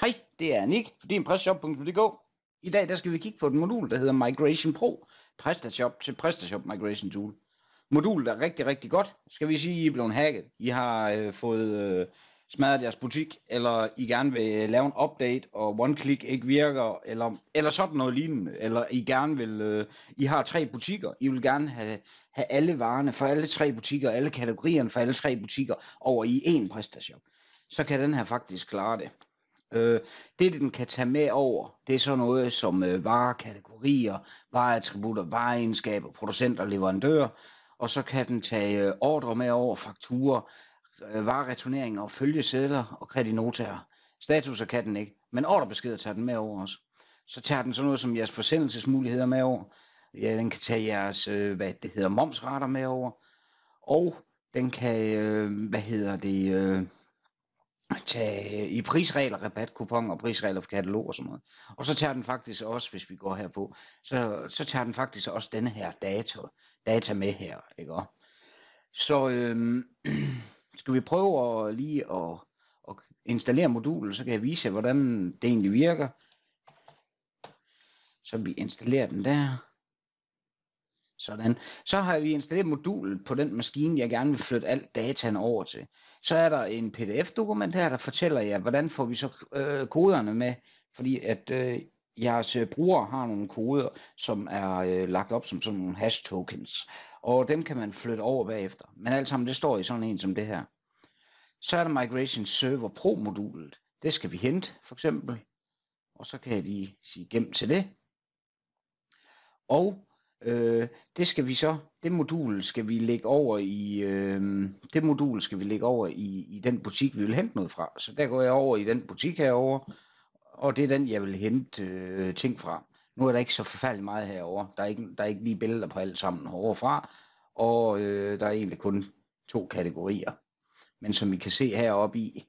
Hej, det er Nick fra dinprestashop.dk. I dag der skal vi kigge på et modul, der hedder Migration Pro. PrestaShop til PrestaShop Migration Tool. Modulet er rigtig, rigtig godt. Skal vi sige, I er blevet hacket. I har fået smadret jeres butik, eller I gerne vil lave en update, og one-click ikke virker, eller sådan noget lignende. Eller I gerne vil, I har 3 butikker. I vil gerne have alle varerne for alle 3 butikker, alle kategorierne for alle 3 butikker over i én PrestaShop. Så kan den her faktisk klare det. Det den kan tage med over, det er så noget som varekategorier, vareattributter, vareegenskaber, producenter og leverandører. Og så kan den tage ordre med over, fakturer, varereturneringer og følgesedler og kreditnotaer. Statuser kan den ikke, men ordrebeskeder tager den med over også. Så tager den sådan noget som jeres forsendelsesmuligheder med over. Ja, den kan tage jeres momsrater med over. Og den kan tage i prisregler, rabatkuponer og prisregler for katalog og sådan noget. Og så tager den faktisk også, hvis vi går herpå, så tager den faktisk også denne her data med her, ikke? Så skal vi prøve lige at installere modulet, så kan jeg vise jer, hvordan det egentlig virker. Så vi installerer den der. Sådan. Så har vi installeret modulet på den maskine, jeg gerne vil flytte alt dataen over til. Så er der en PDF-dokument her, der fortæller jer, hvordan får vi så koderne med, fordi at jeres brugere har nogle koder, som er lagt op som sådan nogle hash tokens, og dem kan man flytte over bagefter. Men alt sammen, det står i sådan en som det her. Så er der Migration Server Pro modulet. Det skal vi hente, for eksempel. Og så kan jeg lige sige gem til det. Og det modul skal vi lægge over i den butik, vi vil hente noget fra. Så der går jeg over i den butik herover, og det er den, jeg vil hente ting fra. Nu er der ikke så forfærdeligt meget herover. Der er ikke lige billeder på alt sammen heroverfra, og der er egentlig kun 2 kategorier. Men som I kan se heroppe i,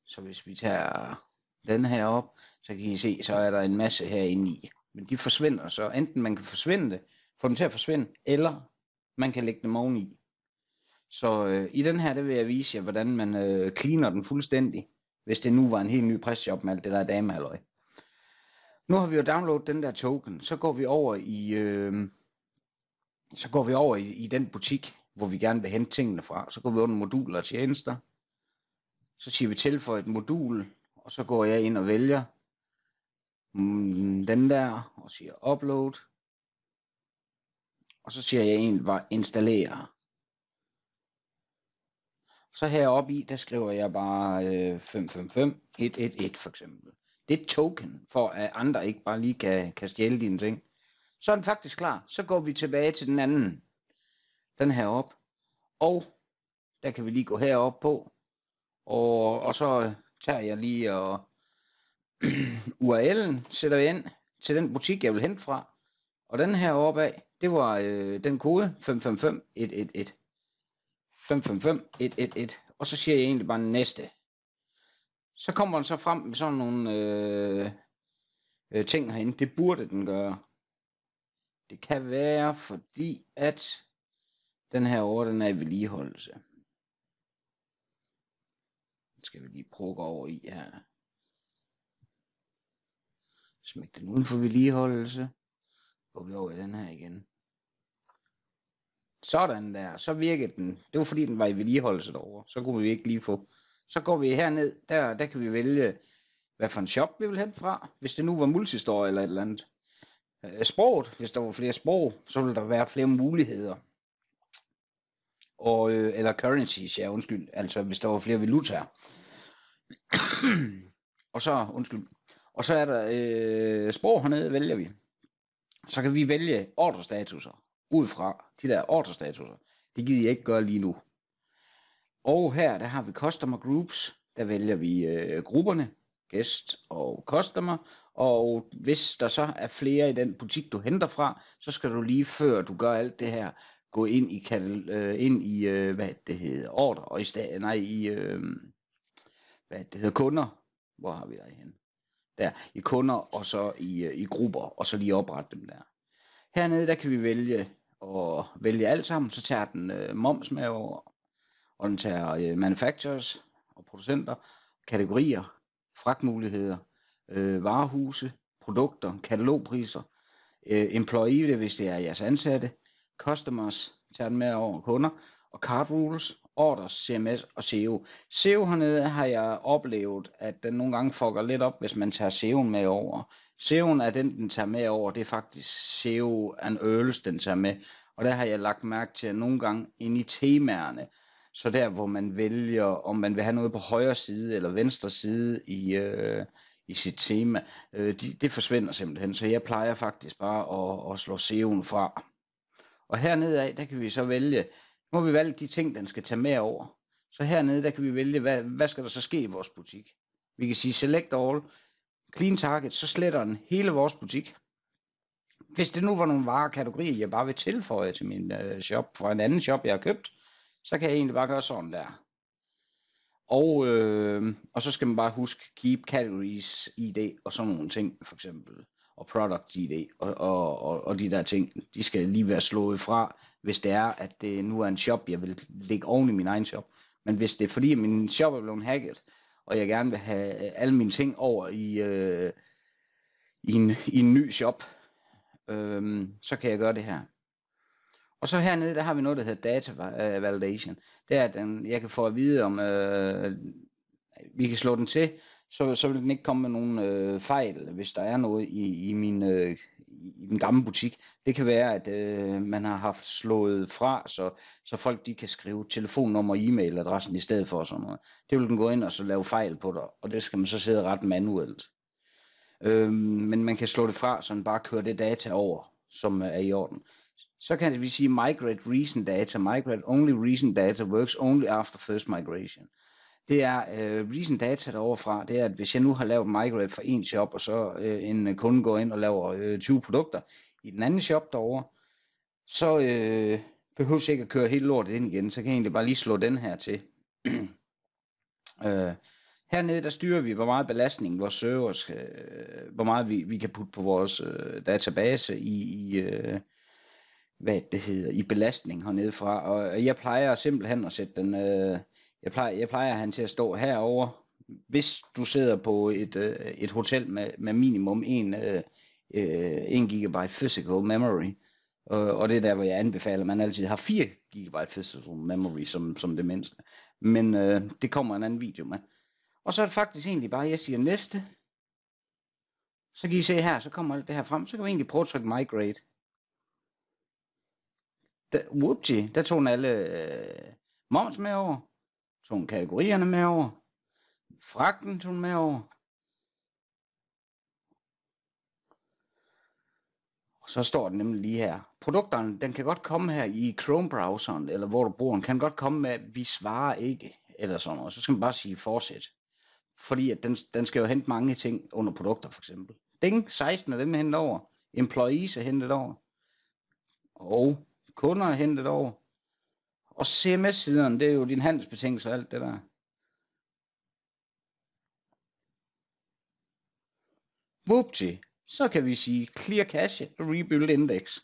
så hvis vi tager den her op, så kan I se, så er der en masse herinde i. Men de forsvinder, så enten man kan få dem til at forsvinde, eller man kan lægge dem oveni. Så i den her, der vil jeg vise jer, hvordan man cleaner den fuldstændig, hvis det nu var en helt ny PrestaShop med alt det der damehalløj. Nu har vi jo downloadet den der token, så går vi over i den butik, hvor vi gerne vil hente tingene fra. Så går vi under moduler og tjenester. Så siger vi tilføj et modul, og så går jeg ind og vælger den der, og siger upload. Og så siger jeg egentlig bare installere. Så heroppe i, der skriver jeg bare 555111 for eksempel. Det er et token, for at andre ikke bare lige kan stjæle dine ting. Så er den faktisk klar. Så går vi tilbage til den anden. Den heroppe. Og der kan vi lige gå herop på. Og så tager jeg lige og URL'en sætter jeg ind til den butik, jeg vil hente fra. Og den her oppe af, det var den kode 555111. 555111. Og så siger jeg egentlig bare næste. Så kommer den så frem med sådan nogle ting herinde. Det burde den gøre. Det kan være fordi at den her over, den er i vedligeholdelse. Den skal vi lige prøve at gå over i her. Smæk den uden for vedligeholdelse. Går vi over i den her igen. Sådan der, så virkede den. Det var fordi den var i vedligeholdelse derovre. Så kunne vi ikke lige få. Så går vi herned, der kan vi vælge, hvad for en shop vi vil hente fra. Hvis det nu var multistore eller et eller andet. Sproget, hvis der var flere sprog, så ville der være flere muligheder. Og, eller currencies, ja undskyld. Altså hvis der var flere valutaer. Og så er der sprog hernede, vælger vi. Så kan vi vælge ordrestatuser ud fra de der ordrestatuser. Det gider jeg ikke gøre lige nu. Og her der har vi customer groups. Der vælger vi grupperne, guest og customer. Og hvis der så er flere i den butik du henter fra, så skal du lige før du gør alt det her, gå ind i ordre og kunder. Hvor har vi der hen? Der i kunder og så i grupper og så lige oprette dem der. Hernede der kan vi vælge alt sammen, så tager den moms med over, og den tager manufacturers og producenter, kategorier, fragtmuligheder, varehuse, produkter, katalogpriser, employee, det hvis det er jeres ansatte, customers, tager den med over kunder, og card rules, orders, CMS og SEO. SEO hernede har jeg oplevet, at den nogle gange fucker lidt op, hvis man tager SEO'en med over. SEO'en er den tager med over, det er faktisk SEO and Earls, den tager med. Og der har jeg lagt mærke til, at nogle gange inde i temaerne, så der hvor man vælger, om man vil have noget på højre side eller venstre side i sit tema, det forsvinder simpelthen. Så jeg plejer faktisk bare at slå SEO'en fra. Og hernede af, der kan vi så vælge, nu har vi valgt de ting, den skal tage med over. Så hernede, der kan vi vælge, hvad skal der så ske i vores butik. Vi kan sige select all, clean target, så sletter den hele vores butik. Hvis det nu var nogle varekategorier, jeg bare vil tilføje til min shop fra en anden shop, jeg har købt, så kan jeg egentlig bare gøre sådan der. Og så skal man bare huske keep categories ID og sådan nogle ting, for eksempel. Og product ID og de der ting, de skal lige være slået fra, hvis det er, at det nu er en shop, jeg vil lægge oven i min egen shop. Men hvis det er fordi, min shop er blevet hacket, og jeg gerne vil have alle mine ting over i en ny shop, så kan jeg gøre det her. Og så hernede, der har vi noget, der hedder data validation. Det er, at jeg kan få at vide, om vi kan slå den til, så vil den ikke komme med nogen fejl, hvis der er noget i den gamle butik. Det kan være, at man har haft slået fra, så folk de kan skrive telefonnummer og e-mailadressen i stedet for sådan noget. Det vil den gå ind og så lave fejl på dig, og det skal man så sidde ret manuelt. Men man kan slå det fra, så man bare kører det data over, som er i orden. Så kan vi sige migrate recent data. Migrate only recent data works only after first migration. Det er recent data deroverfra, det er, at hvis jeg nu har lavet migrate for en shop, og så en kunde går ind og laver 20 produkter i den anden shop derovre, så behøver jeg ikke at køre hele lortet ind igen, så kan jeg egentlig bare lige slå den her til. Hernede der styrer vi, hvor meget belastning vores servers, hvor meget vi kan putte på vores database i belastning hernede fra. Og jeg plejer simpelthen at sætte den, jeg plejer han til at stå herover. Hvis du sidder på et hotel med minimum 1 GB physical memory, og det er der, hvor jeg anbefaler, at man altid har 4 GB physical memory som det mindste. Men det kommer en anden video med. Og så er det faktisk egentlig bare, jeg siger næste. Så kan I se her, så kommer alt det her frem. Så kan vi egentlig prøve at trykke migrate. Der tog den alle moms med over. Tog den kategorierne med over. Fragten tog den med over. Og så står den nemlig lige her. Produkterne, den kan godt komme her i Chrome-browseren, eller hvor du bruger den, kan godt komme med, vi svarer ikke, eller sådan noget. Så skal man bare sige fortsæt. Fordi at den skal jo hente mange ting under produkter, for eksempel. Ding, 16 af dem er hentet over. Employees er hentet over. Og kunder er hentet over. Og CMS-siderne, det er jo din handelsbetingelser og alt det der. Whoopty. Så kan vi sige clear cache og rebuild index.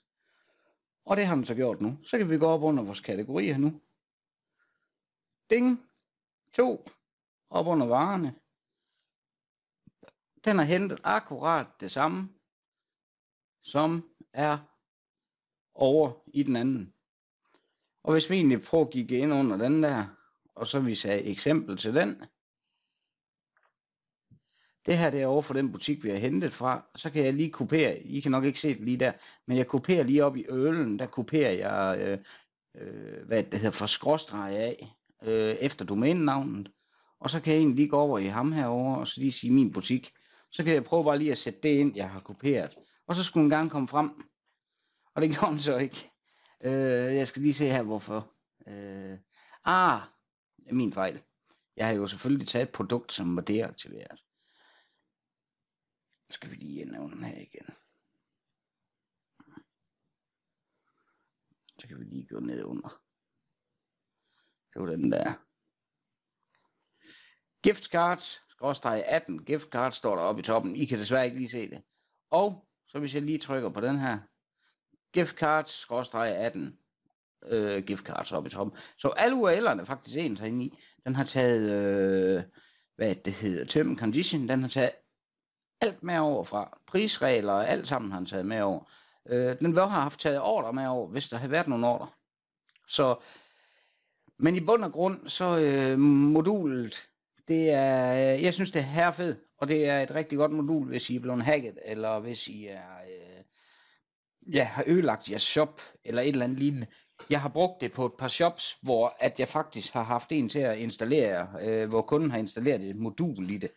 Og det har den så gjort nu. Så kan vi gå op under vores kategorier nu. Ding. 2. Op under varerne. Den har hentet akkurat det samme, som er over i den anden. Og hvis vi egentlig prøver at kigge ind under den der, og så vi sagde eksempel til den. Det her det er over for den butik, vi har hentet fra. Så kan jeg lige kopiere, I kan nok ikke se det lige der, men jeg kopierer lige op i ølen, der kopierer jeg, hvad det hedder, fra skråstreg af, efter domænenavnet. Og så kan jeg egentlig lige gå over i ham herover og så lige sige min butik. Så kan jeg prøve bare lige at sætte det ind, jeg har kopieret. Og så skulle den gerne komme frem. Og det gjorde den så ikke. Jeg skal lige se her, hvorfor. Det er min fejl. Jeg har jo selvfølgelig taget et produkt, som var deaktiveret. Så skal vi lige nævne den her igen. Så kan vi lige gå ned under. Det var den der. Gift cards, /18, gift cards står der oppe i toppen. I kan desværre ikke lige se det. Og så hvis jeg lige trykker på den her. Gift cards, /18, gift cards oppe i toppen. Så alle URL'erne er faktisk ens herinde i. Den har taget hvad det hedder, term and condition, den har taget alt med over fra prisregler og alt sammen har han taget med over. Den vil også have haft taget ordre med over, hvis der havde været nogle ordre. Så, men i bund og grund, så modulet, det er, jeg synes det er herrefed, og det er et rigtig godt modul, hvis I er blevet hacket, eller hvis I er, har ødelagt jeres shop, eller et eller andet lignende. Jeg har brugt det på et par shops, hvor at jeg faktisk har haft en til at installere, hvor kunden har installeret et modul i det,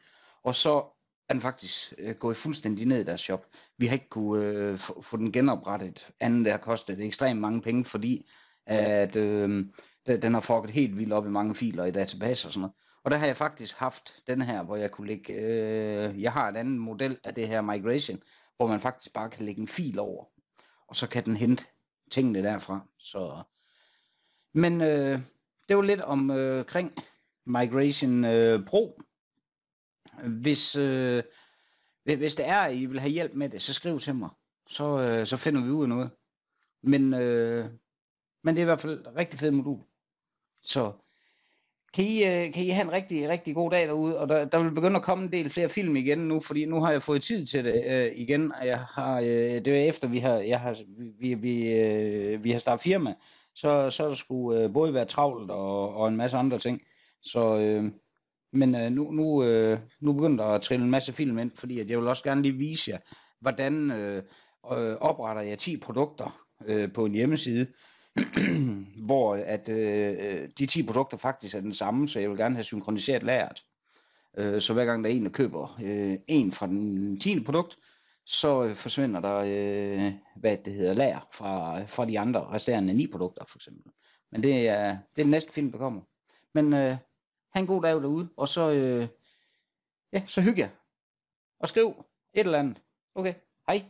og så er den faktisk gået fuldstændig ned i deres shop. Vi har ikke kunne få den genoprettet, andet der har kostet ekstremt mange penge, fordi at den har fucket helt vildt op i mange filer i database og sådan noget. Og der har jeg faktisk haft den her, hvor jeg kunne lægge, jeg har en anden model af det her migration, hvor man faktisk bare kan lægge en fil over, og så kan den hente tingene derfra. Så, men det var lidt omkring Migration Pro. Hvis det er, at I vil have hjælp med det, så skriv til mig. Så finder vi ud af noget. Men det er i hvert fald et rigtig fedt modul. Så kan I have en rigtig, rigtig god dag derude. Og der vil begynde at komme en del flere film igen nu, fordi nu har jeg fået tid til det igen. Og jeg har, det er efter vi har startet firma. Så der skulle både være travlt og en masse andre ting. Så men nu begynder der at trille en masse film ind, fordi at jeg vil også gerne lige vise jer, hvordan opretter jeg 10 produkter på en hjemmeside, hvor at de 10 produkter faktisk er den samme, så jeg vil gerne have synkroniseret lageret. Så hver gang der er en, der køber en fra den 10. produkt, så forsvinder der lager fra de andre resterende 9 produkter for eksempel. Men det er den næste film, der kommer. Men ha' en god dag derude, og så hygge jer. Og skriv et eller andet. Okay, hej.